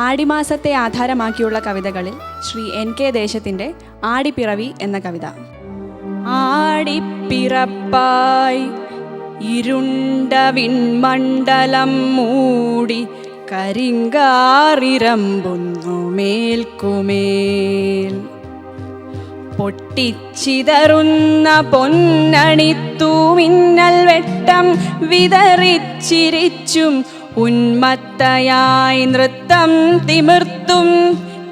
ആടിമാസത്തെ ആധാരമാക്കിയുള്ള കവിതകളിൽ ശ്രീ NK ദേശത്തിൻ്റെ ആടിപ്പിറവി എന്ന കവിത. ആടിപ്പിറപ്പായി ഇരുണ്ട വിൺമണ്ഡലം മൂടി കരിങ്കാറിരമ്പുന്നു മേൽക്കുമേൽ. പൊട്ടിച്ചിതറുന്ന പൊന്നണിത്തൂമിന്നൽ വെട്ടം വിതറിച്ചിരിച്ചും ഉന്മത്തയായി നൃത്തം തിമിർത്തും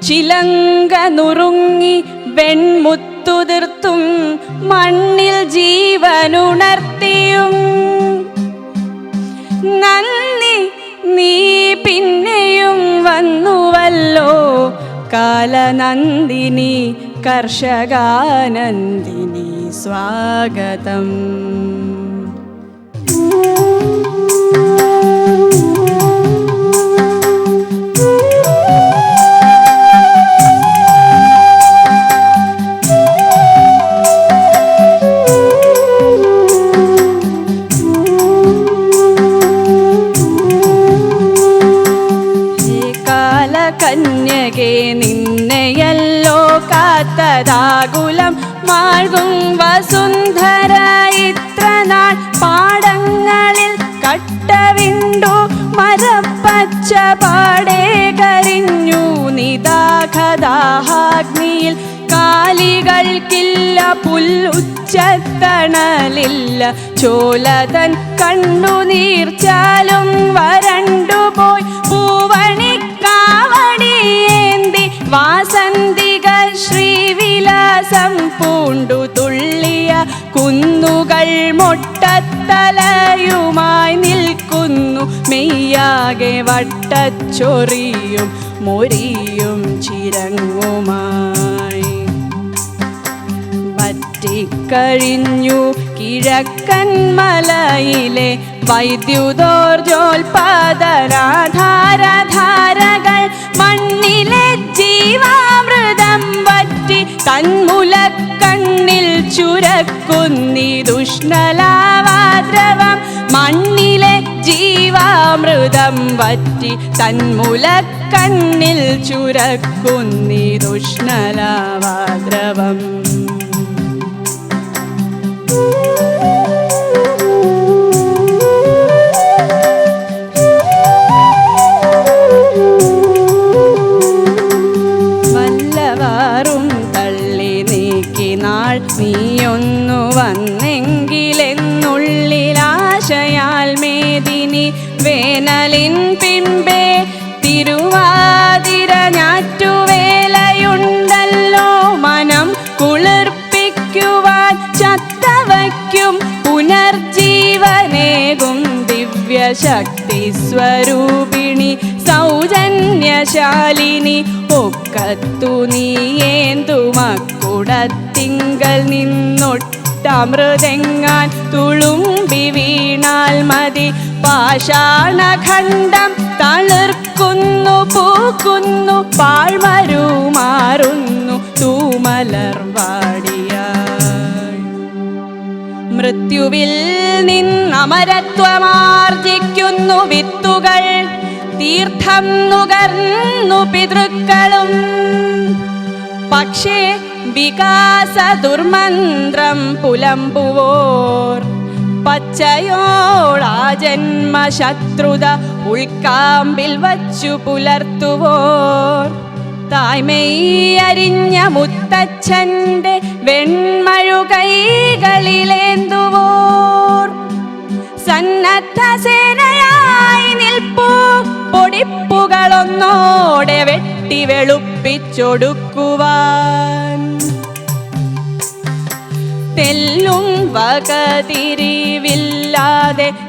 ചിലങ്ക നുറുങ്ങി വെൺമുത്തുതിർത്തും മണ്ണിൽ ജീവനുണർത്തിയും നന്ദി നീ പിന്നെയും വന്നുവല്ലോ കാലനന്ദിനി കർഷകാനന്ദിനി സ്വാഗതം. കന്യകേ നിന്നെയല്ലോ കാത്തതാകുലം മാഴ്കും വസുന്ധര ഇത്ര നാൾ പാടങ്ങളിൽ കട്ടവിണ്ടു മരപ്പച്ച പാടേ കരിഞ്ഞു നിദാഘദാഹാഗ്നിയിൽ. കാലികൾക്കില്ല പുല്ലുച്ചത്തണലില്ല ചോലതൻ കണ്ണുനീർച്ചാലും വരണ്ടുപോയി പൂവണിക്കാവടിയേന്തി വാസന്തിക ശ്രീവിലാസം പൂണ്ടു തുള്ളിയ കുന്നുകൾ മൊട്ടത്തലയുമായി നിൽക്കുന്നു മെയ്യാകെ വട്ടച്ചൊറിയും മൊരിയും ചിരങ്ങുമായി. പറ്റിക്കഴിഞ്ഞു കിഴക്കൻ മലയിലെ വൈദ്യുതോർജോൽപാദനാധാരധാരകൾ മണ്ണിലെ ജീവാമൃതം വറ്റി തന്മുലക്കണ്ണിൽ ചുരക്കുന്നിതുഷ്ണലാവാദ്രവം. മണ്ണിലെ ജീവാമൃതം വറ്റി തന്മുലക്കണ്ണിൽ ചുരക്കുന്നിതുഷ്ണലാവാദ്രവം. വല്ലവാറും തള്ളി നീക്കി നാൾ നീയൊന്നു വന്നെങ്കിലെന്നുള്ളിലാശയാൽ മേദിനി വേനലിൻ പിമ്പേ തിരുവാതിര ഞാറ്റുവേലയുണ്ടല്ലോ മനം കുളിർപ്പിക്കുവാൻ ചത്തവയ്ക്കും പുനർജീവനേകും ദിവ്യശക്തി സ്വരൂപിണി സൗജന്യശാലിനി. ഒക്കത്തു നീയേന്തു മക്കുടത്തിങ്കൽ നിന്നൊട്ടമൃതെങ്ങാൻ തുളുമ്പി വീണാൽ മതി. പാഷാണഖണ്ഡം തളിർക്കുന്നു പൂക്കുന്നു പാഴ്മരുമാറുന്നു തൂമലർവാടിയായി. മൃത്യുവിൽ നിന്നമരത്വമാർജിക്കുന്നു വിത്തുകൾ തീർത്ഥം നുകർന്നു പിതൃക്കളും. പക്ഷേ വികാസ ദുർമന്ത്രം പുലമ്പുവോർ പച്ചയോളാ ജന്മശത്രുത ഉൾക്കാമ്പിൽ വച്ചു പുലർത്തുവോർ തായ്മയരിഞ്ഞ മുത്തച്ഛൻ്റെ വെൺമഴുകൈകളിലേന്തുവോർ സന്നദ്ധ സേനയായി നിൽപ്പൂ പൊടിപ്പുകളൊന്നോടെ വെട്ടി വെളുപ്പിച്ചൊടുക്കുവാൻ. തെല്ലും വകതിരിവില്ലാതെ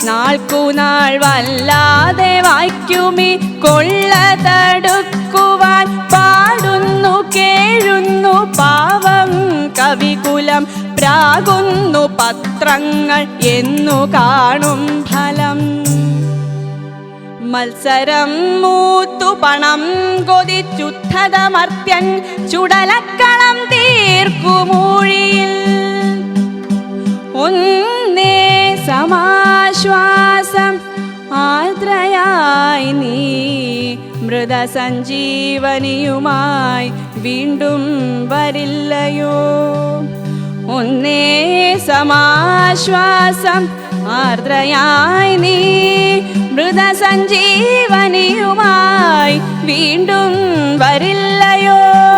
നാൾക്കുനാൾ വല്ലാതെ വായിക്കുമി കൊള്ള തടുക്കുവാൻ പാടുന്നു കേഴുന്നു പാവം കവികുലം. പ്രാകുന്നു പത്രങ്ങൾ എന്നു കാണും ഫലം. മത്സരം മൂത്തു പണം കൊതിച്ചുദ്ധതമർത്യൻ ചുടലക്കളം തീർക്കുമൂഴിയിൽ. ഒന്നേ സമാശ്വാസം ആർദ്രയായി നീ മൃതസഞ്ജീവനിയുമായി വീണ്ടും വരില്ലയോ. ഒന്നേ സമാശ്വാസം ആർദ്രയായി നീ മൃതസഞ്ജീവനിയുമായി വീണ്ടും വരില്ലയോ.